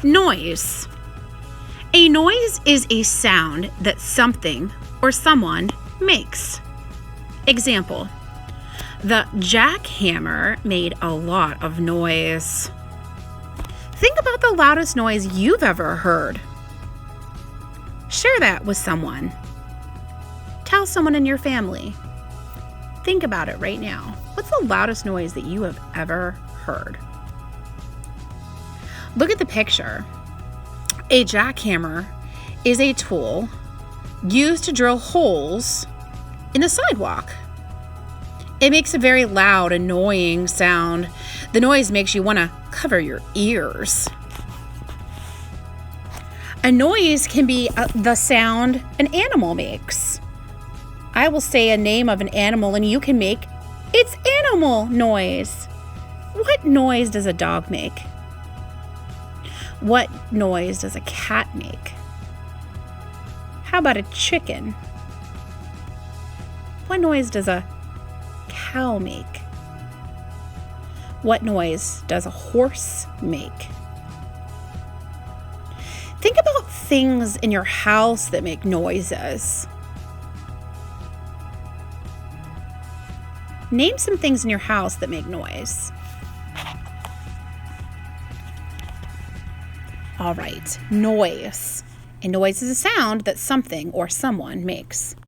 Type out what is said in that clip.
Noise. A noise is a sound that something or someone makes. Example: the jackhammer made a lot of noise. Think about the loudest noise you've ever heard. Share that with someone. Tell someone in your family. Think about it right now. What's the loudest noise that you have ever heard? Look at the picture. A jackhammer is a tool used to drill holes in the sidewalk. It makes a very loud, annoying sound. The noise makes you want to cover your ears. A noise can be the sound an animal makes. I will say a name of an animal and you can make its animal noise. What noise does a dog make? What noise does a cat make? How about a chicken? What noise does a cow make? What noise does a horse make? Think about things in your house that make noises. Name some things in your house that make noise. All right, noise. A noise is a sound that something or someone makes.